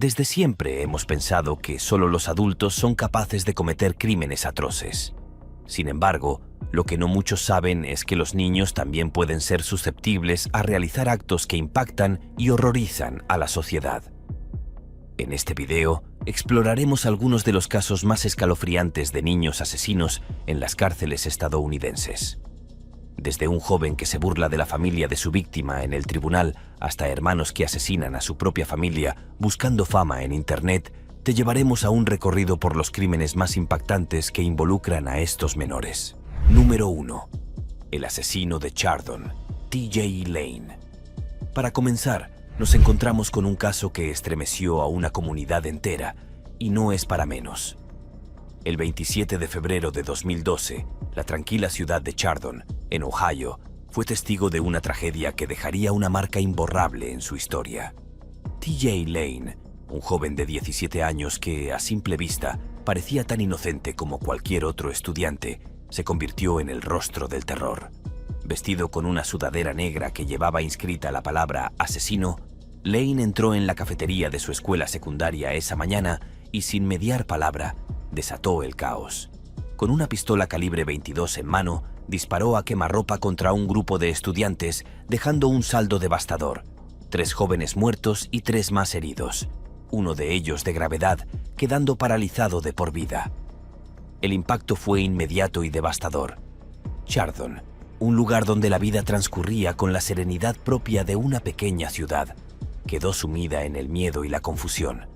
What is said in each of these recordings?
Desde siempre hemos pensado que solo los adultos son capaces de cometer crímenes atroces. Sin embargo, lo que no muchos saben es que los niños también pueden ser susceptibles a realizar actos que impactan y horrorizan a la sociedad. En este video, exploraremos algunos de los casos más escalofriantes de niños asesinos en las cárceles estadounidenses. Desde un joven que se burla de la familia de su víctima en el tribunal hasta hermanos que asesinan a su propia familia buscando fama en Internet, te llevaremos a un recorrido por los crímenes más impactantes que involucran a estos menores. Número 1. El asesino de Chardon, T.J. Lane. Para comenzar, nos encontramos con un caso que estremeció a una comunidad entera, y no es para menos. El 27 de febrero de 2012, la tranquila ciudad de Chardon, en Ohio, fue testigo de una tragedia que dejaría una marca imborrable en su historia. T.J. Lane, un joven de 17 años que, a simple vista, parecía tan inocente como cualquier otro estudiante, se convirtió en el rostro del terror. Vestido con una sudadera negra que llevaba inscrita la palabra asesino, Lane entró en la cafetería de su escuela secundaria esa mañana y, sin mediar palabra, desató el caos. Con una pistola calibre 22 en mano, disparó a quemarropa contra un grupo de estudiantes, dejando un saldo devastador: 3 jóvenes muertos y 3 más heridos, uno de ellos de gravedad, quedando paralizado de por vida. El impacto fue inmediato y devastador. Chardon, un lugar donde la vida transcurría con la serenidad propia de una pequeña ciudad, quedó sumida en el miedo y la confusión.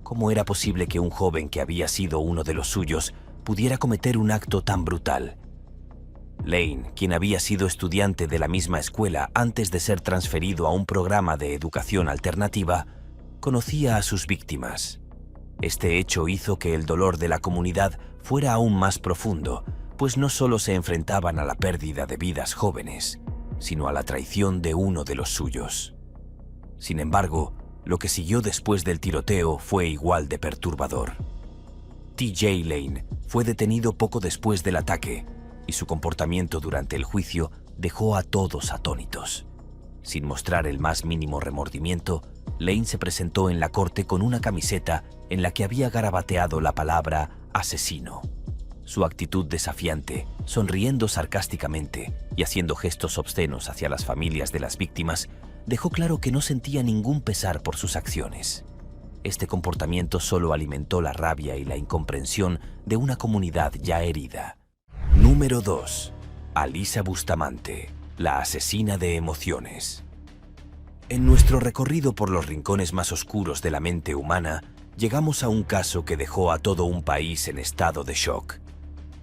¿Cómo era posible que un joven que había sido uno de los suyos pudiera cometer un acto tan brutal? Lane, quien había sido estudiante de la misma escuela antes de ser transferido a un programa de educación alternativa, conocía a sus víctimas. Este hecho hizo que el dolor de la comunidad fuera aún más profundo, pues no solo se enfrentaban a la pérdida de vidas jóvenes, sino a la traición de uno de los suyos. Sin embargo, lo que siguió después del tiroteo fue igual de perturbador. T.J. Lane fue detenido poco después del ataque, y su comportamiento durante el juicio dejó a todos atónitos. Sin mostrar el más mínimo remordimiento, Lane se presentó en la corte con una camiseta en la que había garabateado la palabra asesino. Su actitud desafiante, sonriendo sarcásticamente y haciendo gestos obscenos hacia las familias de las víctimas, dejó claro que no sentía ningún pesar por sus acciones. Este comportamiento solo alimentó la rabia y la incomprensión de una comunidad ya herida. Número 2. Alyssa Bustamante, la asesina de emociones. En nuestro recorrido por los rincones más oscuros de la mente humana, llegamos a un caso que dejó a todo un país en estado de shock.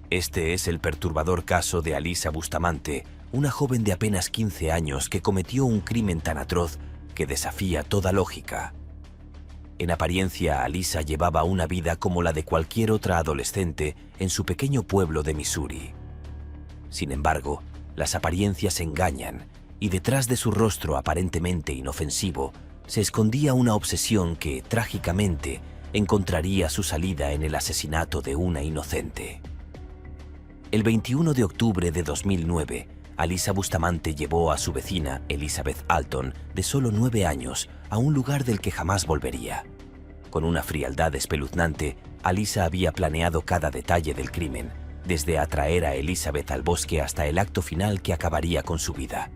Este es el perturbador caso de Alyssa Bustamante, una joven de apenas 15 años que cometió un crimen tan atroz que desafía toda lógica. En apariencia, Alyssa llevaba una vida como la de cualquier otra adolescente en su pequeño pueblo de Missouri. Sin embargo, las apariencias engañan, y detrás de su rostro aparentemente inofensivo se escondía una obsesión que, trágicamente, encontraría su salida en el asesinato de una inocente. El 21 de octubre de 2009, Alyssa Bustamante llevó a su vecina, Elizabeth Alton, de solo 9 años, a un lugar del que jamás volvería. Con una frialdad espeluznante, Alyssa había planeado cada detalle del crimen, desde atraer a Elizabeth al bosque hasta el acto final que acabaría con su vida.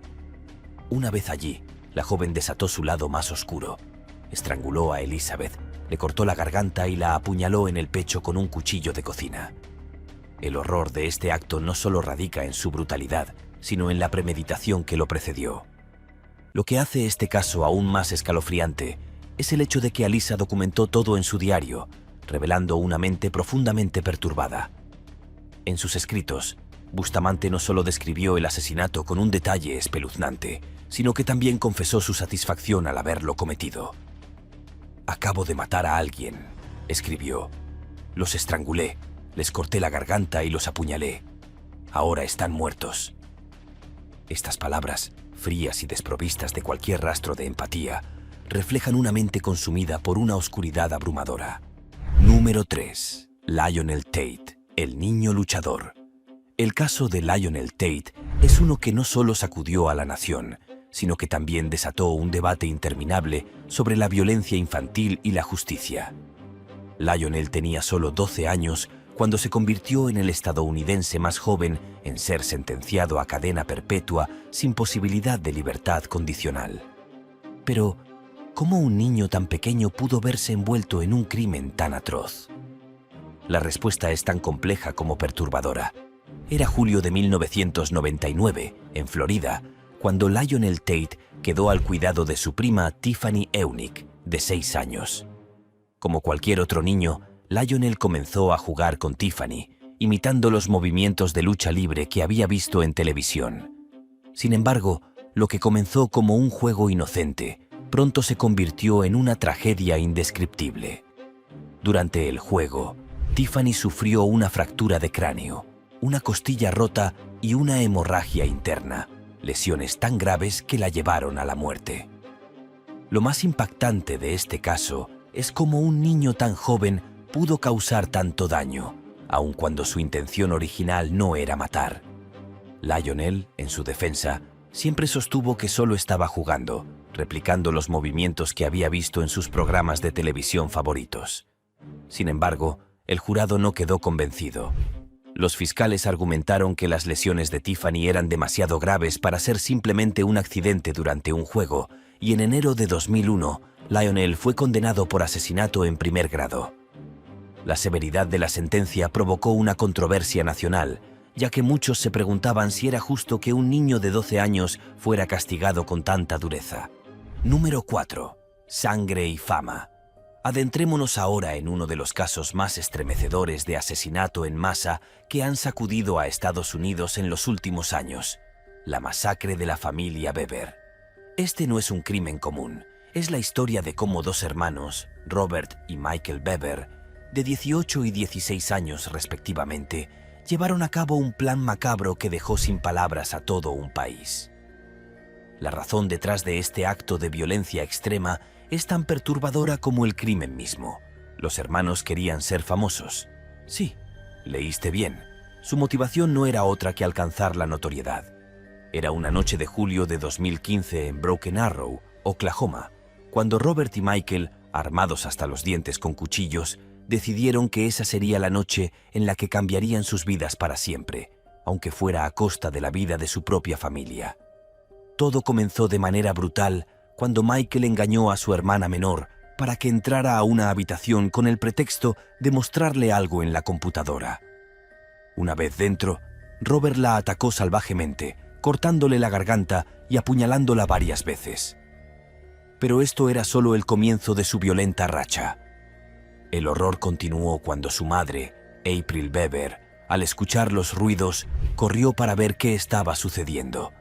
Una vez allí, la joven desató su lado más oscuro. Estranguló a Elizabeth, le cortó la garganta y la apuñaló en el pecho con un cuchillo de cocina. El horror de este acto no solo radica en su brutalidad, sino en la premeditación que lo precedió. Lo que hace este caso aún más escalofriante es el hecho de que Alyssa documentó todo en su diario, revelando una mente profundamente perturbada. En sus escritos, Bustamante no solo describió el asesinato con un detalle espeluznante, sino que también confesó su satisfacción al haberlo cometido. «Acabo de matar a alguien», escribió. «Los estrangulé, les corté la garganta y los apuñalé. Ahora están muertos». Estas palabras, frías y desprovistas de cualquier rastro de empatía, reflejan una mente consumida por una oscuridad abrumadora. Número 3. Lionel Tate, el niño luchador. El caso de Lionel Tate es uno que no solo sacudió a la nación, sino que también desató un debate interminable sobre la violencia infantil y la justicia. Lionel tenía solo 12 años cuando se convirtió en el estadounidense más joven en ser sentenciado a cadena perpetua sin posibilidad de libertad condicional. Pero, ¿cómo un niño tan pequeño pudo verse envuelto en un crimen tan atroz? La respuesta es tan compleja como perturbadora. Era julio de 1999, en Florida, cuando Lionel Tate quedó al cuidado de su prima Tiffany Eunice, de 6 años. Como cualquier otro niño, Lionel comenzó a jugar con Tiffany, imitando los movimientos de lucha libre que había visto en televisión. Sin embargo, lo que comenzó como un juego inocente, pronto se convirtió en una tragedia indescriptible. Durante el juego, Tiffany sufrió una fractura de cráneo, una costilla rota y una hemorragia interna, lesiones tan graves que la llevaron a la muerte. Lo más impactante de este caso es cómo un niño tan joven pudo causar tanto daño, aun cuando su intención original no era matar. Lionel, en su defensa, siempre sostuvo que solo estaba jugando, replicando los movimientos que había visto en sus programas de televisión favoritos. Sin embargo, el jurado no quedó convencido. Los fiscales argumentaron que las lesiones de Tiffany eran demasiado graves para ser simplemente un accidente durante un juego, y en enero de 2001, Lionel fue condenado por asesinato en primer grado. La severidad de la sentencia provocó una controversia nacional, ya que muchos se preguntaban si era justo que un niño de 12 años fuera castigado con tanta dureza. Número 4. Sangre y fama. Adentrémonos ahora en uno de los casos más estremecedores de asesinato en masa que han sacudido a Estados Unidos en los últimos años: la masacre de la familia Bebber. Este no es un crimen común, es la historia de cómo dos hermanos, Robert y Michael Bebber, de 18 y 16 años respectivamente, llevaron a cabo un plan macabro que dejó sin palabras a todo un país. La razón detrás de este acto de violencia extrema es tan perturbadora como el crimen mismo. Los hermanos querían ser famosos. Sí, leíste bien. Su motivación no era otra que alcanzar la notoriedad. Era una noche de julio de 2015 en Broken Arrow, Oklahoma, cuando Robert y Michael, armados hasta los dientes con cuchillos, decidieron que esa sería la noche en la que cambiarían sus vidas para siempre, aunque fuera a costa de la vida de su propia familia. Todo comenzó de manera brutal cuando Michael engañó a su hermana menor para que entrara a una habitación con el pretexto de mostrarle algo en la computadora. Una vez dentro, Robert la atacó salvajemente, cortándole la garganta y apuñalándola varias veces. Pero esto era solo el comienzo de su violenta racha. El horror continuó cuando su madre, April Bebber, al escuchar los ruidos, corrió para ver qué estaba sucediendo.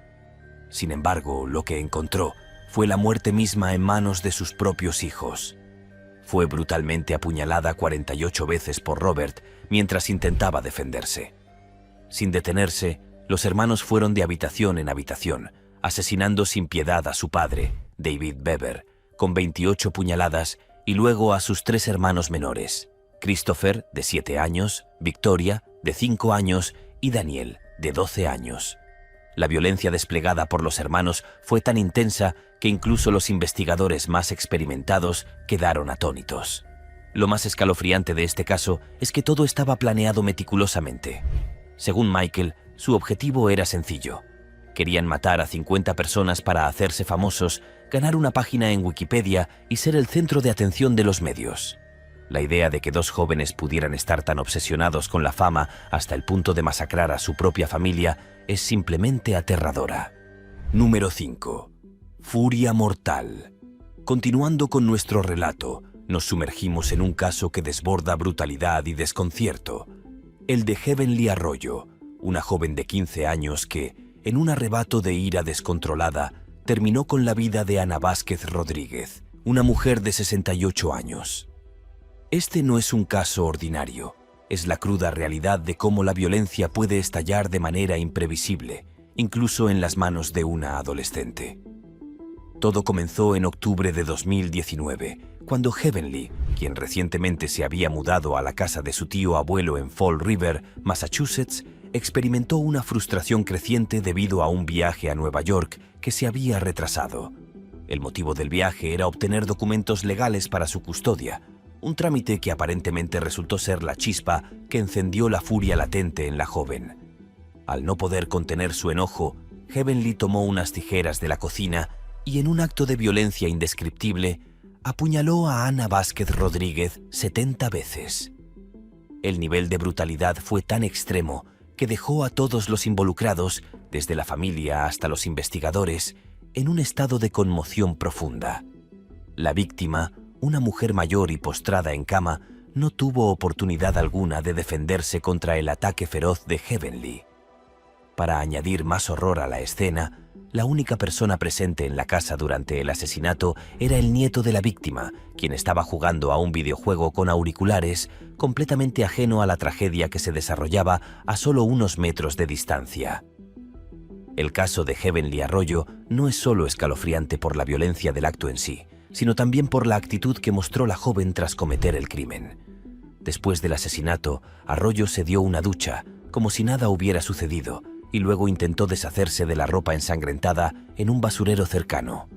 Sin embargo, lo que encontró fue la muerte misma en manos de sus propios hijos. Fue brutalmente apuñalada 48 veces por Robert mientras intentaba defenderse. Sin detenerse, los hermanos fueron de habitación en habitación, asesinando sin piedad a su padre, David Bebber, con 28 puñaladas, y luego a sus 3 hermanos menores, Christopher, de 7 años, Victoria, de 5 años, y Daniel, de 12 años. La violencia desplegada por los hermanos fue tan intensa que incluso los investigadores más experimentados quedaron atónitos. Lo más escalofriante de este caso es que todo estaba planeado meticulosamente. Según Michael, su objetivo era sencillo. Querían matar a 50 personas para hacerse famosos, ganar una página en Wikipedia y ser el centro de atención de los medios. La idea de que dos jóvenes pudieran estar tan obsesionados con la fama hasta el punto de masacrar a su propia familia es simplemente aterradora. Número 5. Furia mortal. Continuando con nuestro relato, nos sumergimos en un caso que desborda brutalidad y desconcierto. El de Heavenly Arroyo, una joven de 15 años que, en un arrebato de ira descontrolada, terminó con la vida de Ana Vázquez Rodríguez, una mujer de 68 años. Este no es un caso ordinario, es la cruda realidad de cómo la violencia puede estallar de manera imprevisible, incluso en las manos de una adolescente. Todo comenzó en octubre de 2019, cuando Heavenly, quien recientemente se había mudado a la casa de su tío abuelo en Fall River, Massachusetts, experimentó una frustración creciente debido a un viaje a Nueva York que se había retrasado. El motivo del viaje era obtener documentos legales para su custodia, un trámite que aparentemente resultó ser la chispa que encendió la furia latente en la joven. Al no poder contener su enojo, Heavenly tomó unas tijeras de la cocina y, en un acto de violencia indescriptible, apuñaló a Ana Vázquez Rodríguez 70 veces. El nivel de brutalidad fue tan extremo que dejó a todos los involucrados, desde la familia hasta los investigadores, en un estado de conmoción profunda. La víctima, una mujer mayor y postrada en cama, no tuvo oportunidad alguna de defenderse contra el ataque feroz de Heavenly. Para añadir más horror a la escena, la única persona presente en la casa durante el asesinato era el nieto de la víctima, quien estaba jugando a un videojuego con auriculares, completamente ajeno a la tragedia que se desarrollaba a solo unos metros de distancia. El caso de Heavenly Arroyo no es solo escalofriante por la violencia del acto en sí, sino también por la actitud que mostró la joven tras cometer el crimen. Después del asesinato, Arroyo se dio una ducha, como si nada hubiera sucedido, y luego intentó deshacerse de la ropa ensangrentada en un basurero cercano.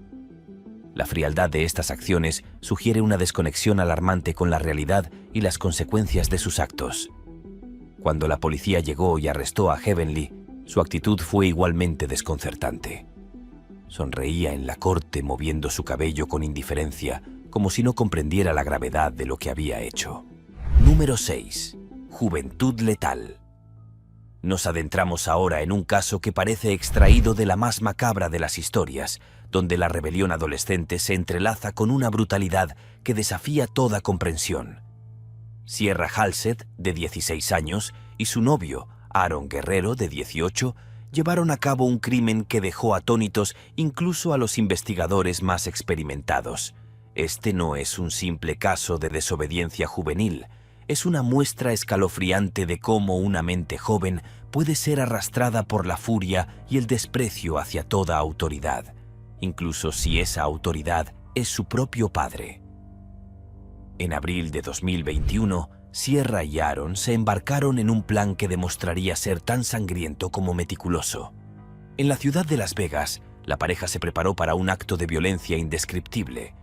La frialdad de estas acciones sugiere una desconexión alarmante con la realidad y las consecuencias de sus actos. Cuando la policía llegó y arrestó a Heavenly, su actitud fue igualmente desconcertante. Sonreía en la corte moviendo su cabello con indiferencia, como si no comprendiera la gravedad de lo que había hecho. Número 6. Juventud letal. Nos adentramos ahora en un caso que parece extraído de la más macabra de las historias, donde la rebelión adolescente se entrelaza con una brutalidad que desafía toda comprensión. Sierra Halsted, de 16 años, y su novio, Aaron Guerrero, de 18, llevaron a cabo un crimen que dejó atónitos incluso a los investigadores más experimentados. Este no es un simple caso de desobediencia juvenil, es una muestra escalofriante de cómo una mente joven puede ser arrastrada por la furia y el desprecio hacia toda autoridad, incluso si esa autoridad es su propio padre. En abril de 2021, Sierra y Aaron se embarcaron en un plan que demostraría ser tan sangriento como meticuloso. En la ciudad de Las Vegas, la pareja se preparó para un acto de violencia indescriptible.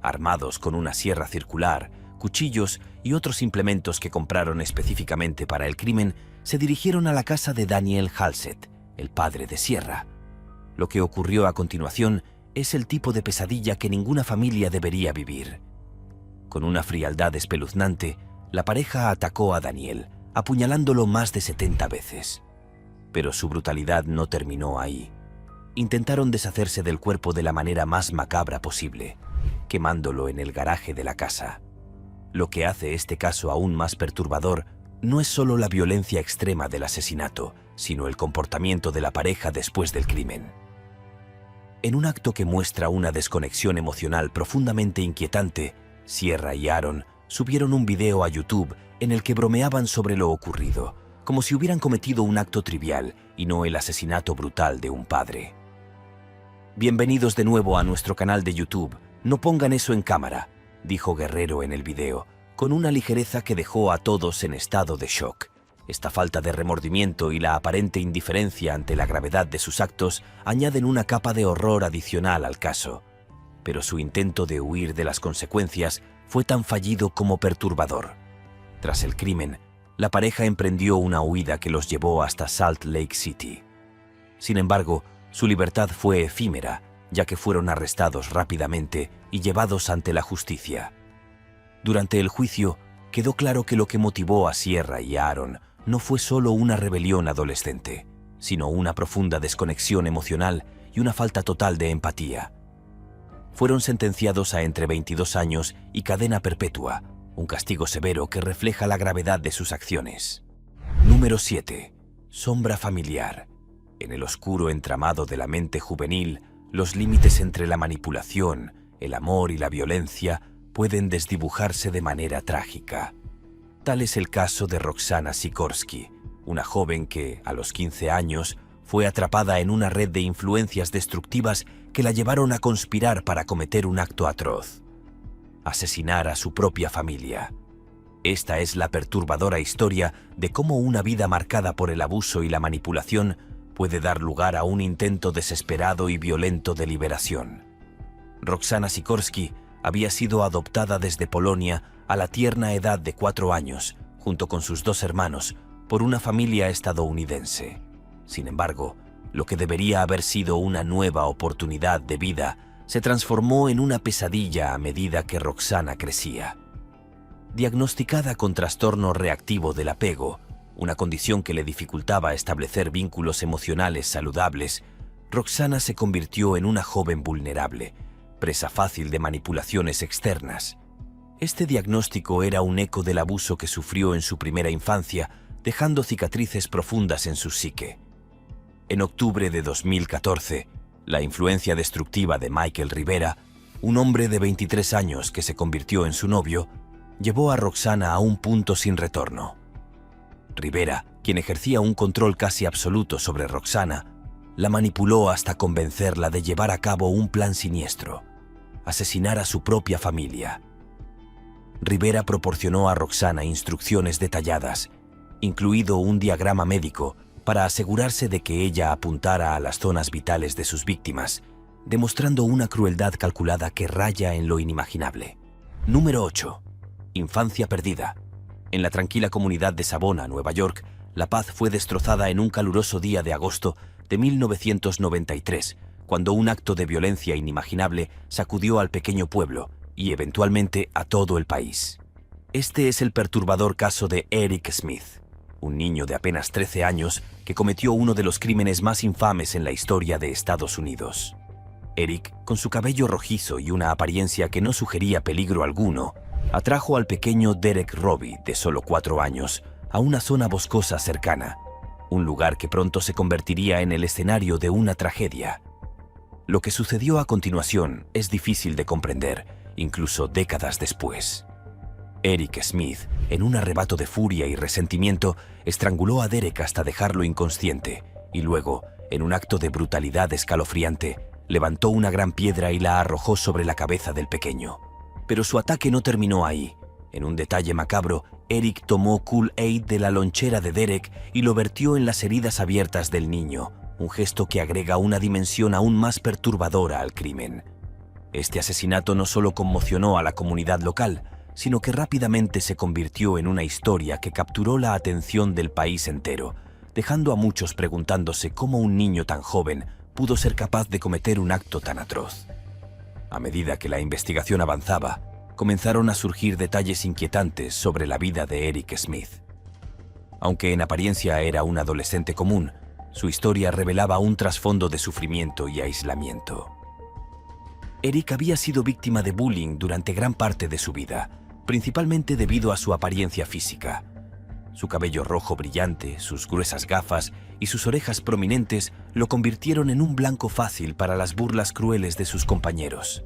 Armados con una sierra circular, cuchillos y otros implementos que compraron específicamente para el crimen, se dirigieron a la casa de Daniel Halsted, el padre de Sierra. Lo que ocurrió a continuación es el tipo de pesadilla que ninguna familia debería vivir. Con una frialdad espeluznante, la pareja atacó a Daniel, apuñalándolo más de 70 veces. Pero su brutalidad no terminó ahí. Intentaron deshacerse del cuerpo de la manera más macabra posible, quemándolo en el garaje de la casa. Lo que hace este caso aún más perturbador no es solo la violencia extrema del asesinato, sino el comportamiento de la pareja después del crimen. En un acto que muestra una desconexión emocional profundamente inquietante, Sierra y Aaron subieron un video a YouTube en el que bromeaban sobre lo ocurrido, como si hubieran cometido un acto trivial y no el asesinato brutal de un padre. Bienvenidos de nuevo a nuestro canal de YouTube. No pongan eso en cámara, dijo Guerrero en el video, con una ligereza que dejó a todos en estado de shock. Esta falta de remordimiento y la aparente indiferencia ante la gravedad de sus actos añaden una capa de horror adicional al caso. Pero su intento de huir de las consecuencias fue tan fallido como perturbador. Tras el crimen, la pareja emprendió una huida que los llevó hasta Salt Lake City. Sin embargo, su libertad fue efímera, ya que fueron arrestados rápidamente y llevados ante la justicia. Durante el juicio, quedó claro que lo que motivó a Sierra y a Aaron no fue solo una rebelión adolescente, sino una profunda desconexión emocional y una falta total de empatía. Fueron sentenciados a entre 22 años y cadena perpetua, un castigo severo que refleja la gravedad de sus acciones. Número 7. Sombra familiar. En el oscuro entramado de la mente juvenil, los límites entre la manipulación, el amor y la violencia pueden desdibujarse de manera trágica. Tal es el caso de Roxana Sikorsky, una joven que, a los 15 años, fue atrapada en una red de influencias destructivas que la llevaron a conspirar para cometer un acto atroz: asesinar a su propia familia. Esta es la perturbadora historia de cómo una vida marcada por el abuso y la manipulación puede dar lugar a un intento desesperado y violento de liberación. Roxana Sikorski había sido adoptada desde Polonia a la tierna edad de 4 años, junto con sus 2 hermanos, por una familia estadounidense. Sin embargo, lo que debería haber sido una nueva oportunidad de vida se transformó en una pesadilla a medida que Roxana crecía. Diagnosticada con trastorno reactivo del apego, una condición que le dificultaba establecer vínculos emocionales saludables, Roxana se convirtió en una joven vulnerable, presa fácil de manipulaciones externas. Este diagnóstico era un eco del abuso que sufrió en su primera infancia, dejando cicatrices profundas en su psique. En octubre de 2014, la influencia destructiva de Michael Rivera, un hombre de 23 años que se convirtió en su novio, llevó a Roxana a un punto sin retorno. Rivera, quien ejercía un control casi absoluto sobre Roxana, la manipuló hasta convencerla de llevar a cabo un plan siniestro: asesinar a su propia familia. Rivera proporcionó a Roxana instrucciones detalladas, incluido un diagrama médico, para asegurarse de que ella apuntara a las zonas vitales de sus víctimas, demostrando una crueldad calculada que raya en lo inimaginable. Número 8. Infancia perdida. En la tranquila comunidad de Savona, Nueva York, la paz fue destrozada en un caluroso día de agosto de 1993, cuando un acto de violencia inimaginable sacudió al pequeño pueblo y eventualmente a todo el país. Este es el perturbador caso de Eric Smith, un niño de apenas 13 años que cometió uno de los crímenes más infames en la historia de Estados Unidos. Eric, con su cabello rojizo y una apariencia que no sugería peligro alguno, atrajo al pequeño Derek Robbie, de solo 4 años, a una zona boscosa cercana, un lugar que pronto se convertiría en el escenario de una tragedia. Lo que sucedió a continuación es difícil de comprender, incluso décadas después. Eric Smith, en un arrebato de furia y resentimiento, estranguló a Derek hasta dejarlo inconsciente y luego, en un acto de brutalidad escalofriante, levantó una gran piedra y la arrojó sobre la cabeza del pequeño. Pero su ataque no terminó ahí. En un detalle macabro, Eric tomó Kool-Aid de la lonchera de Derek y lo vertió en las heridas abiertas del niño, un gesto que agrega una dimensión aún más perturbadora al crimen. Este asesinato no solo conmocionó a la comunidad local, sino que rápidamente se convirtió en una historia que capturó la atención del país entero, dejando a muchos preguntándose cómo un niño tan joven pudo ser capaz de cometer un acto tan atroz. A medida que la investigación avanzaba, comenzaron a surgir detalles inquietantes sobre la vida de Eric Smith. Aunque en apariencia era un adolescente común, su historia revelaba un trasfondo de sufrimiento y aislamiento. Eric había sido víctima de bullying durante gran parte de su vida, principalmente debido a su apariencia física. Su cabello rojo brillante, sus gruesas gafas y sus orejas prominentes lo convirtieron en un blanco fácil para las burlas crueles de sus compañeros.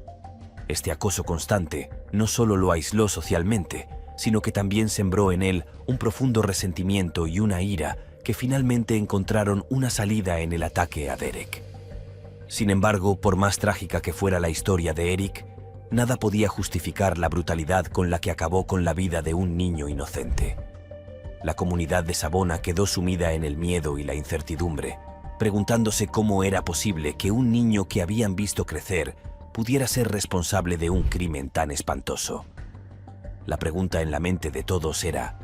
Este acoso constante no solo lo aisló socialmente, sino que también sembró en él un profundo resentimiento y una ira que finalmente encontraron una salida en el ataque a Derek. Sin embargo, por más trágica que fuera la historia de Eric, nada podía justificar la brutalidad con la que acabó con la vida de un niño inocente. La comunidad de Savona quedó sumida en el miedo y la incertidumbre, preguntándose cómo era posible que un niño que habían visto crecer pudiera ser responsable de un crimen tan espantoso. La pregunta en la mente de todos era: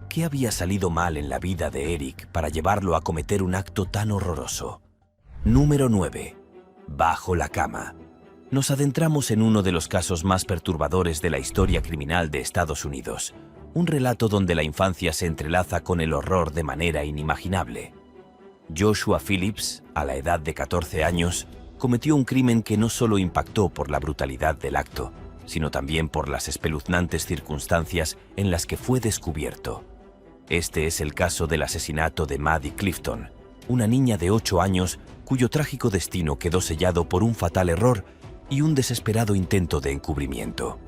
¿qué había salido mal en la vida de Eric para llevarlo a cometer un acto tan horroroso? Número 9. Bajo la cama. Nos adentramos en uno de los casos más perturbadores de la historia criminal de Estados Unidos, un relato donde la infancia se entrelaza con el horror de manera inimaginable. Joshua Phillips, a la edad de 14 años, cometió un crimen que no solo impactó por la brutalidad del acto, sino también por las espeluznantes circunstancias en las que fue descubierto. Este es el caso del asesinato de Maddie Clifton, una niña de 8 años cuyo trágico destino quedó sellado por un fatal error y un desesperado intento de encubrimiento.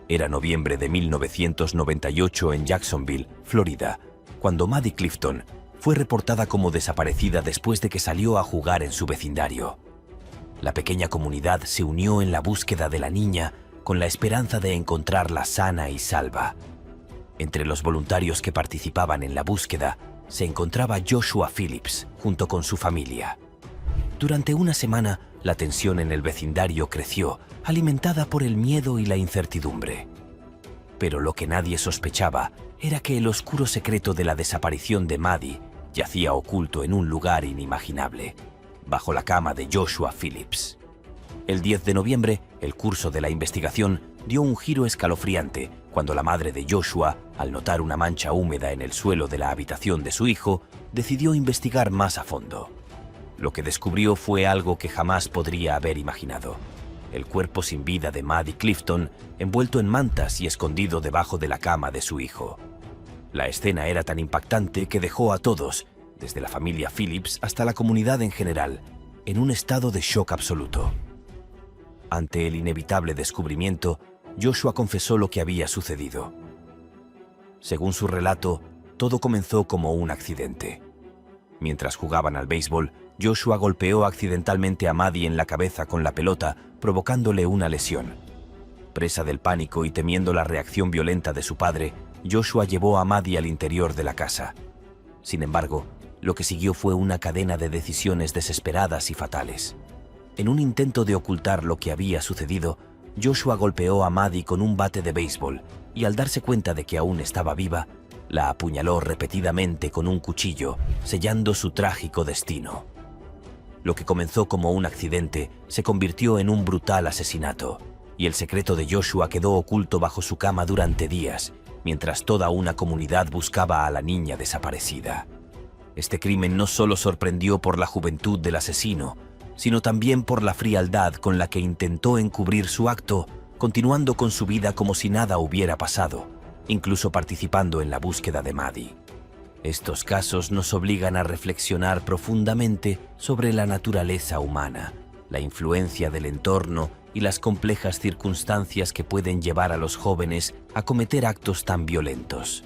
Era noviembre de 1998 en Jacksonville, Florida, cuando Maddie Clifton fue reportada como desaparecida después de que salió a jugar en su vecindario. La pequeña comunidad se unió en la búsqueda de la niña con la esperanza de encontrarla sana y salva. Entre los voluntarios que participaban en la búsqueda se encontraba Joshua Phillips junto con su familia. Durante una semana, la tensión en el vecindario creció, alimentada por el miedo y la incertidumbre. Pero lo que nadie sospechaba era que el oscuro secreto de la desaparición de Maddie yacía oculto en un lugar inimaginable, bajo la cama de Joshua Phillips. El 10 de noviembre, el curso de la investigación dio un giro escalofriante cuando la madre de Joshua, al notar una mancha húmeda en el suelo de la habitación de su hijo, decidió investigar más a fondo. Lo que descubrió fue algo que jamás podría haber imaginado: el cuerpo sin vida de Maddie Clifton, envuelto en mantas y escondido debajo de la cama de su hijo. La escena era tan impactante que dejó a todos, desde la familia Phillips hasta la comunidad en general, en un estado de shock absoluto. Ante el inevitable descubrimiento, Joshua confesó lo que había sucedido. Según su relato, todo comenzó como un accidente. Mientras jugaban al béisbol, Joshua golpeó accidentalmente a Maddie en la cabeza con la pelota, provocándole una lesión. Presa del pánico y temiendo la reacción violenta de su padre, Joshua llevó a Maddie al interior de la casa. Sin embargo, lo que siguió fue una cadena de decisiones desesperadas y fatales. En un intento de ocultar lo que había sucedido, Joshua golpeó a Maddie con un bate de béisbol y, al darse cuenta de que aún estaba viva, la apuñaló repetidamente con un cuchillo, sellando su trágico destino. Lo que comenzó como un accidente se convirtió en un brutal asesinato, y el secreto de Joshua quedó oculto bajo su cama durante días, mientras toda una comunidad buscaba a la niña desaparecida. Este crimen no solo sorprendió por la juventud del asesino, sino también por la frialdad con la que intentó encubrir su acto, continuando con su vida como si nada hubiera pasado, incluso participando en la búsqueda de Maddie. Estos casos nos obligan a reflexionar profundamente sobre la naturaleza humana, la influencia del entorno y las complejas circunstancias que pueden llevar a los jóvenes a cometer actos tan violentos.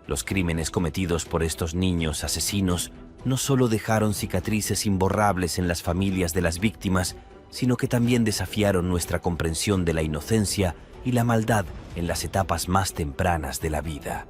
Los crímenes cometidos por estos niños asesinos no solo dejaron cicatrices imborrables en las familias de las víctimas, sino que también desafiaron nuestra comprensión de la inocencia y la maldad en las etapas más tempranas de la vida.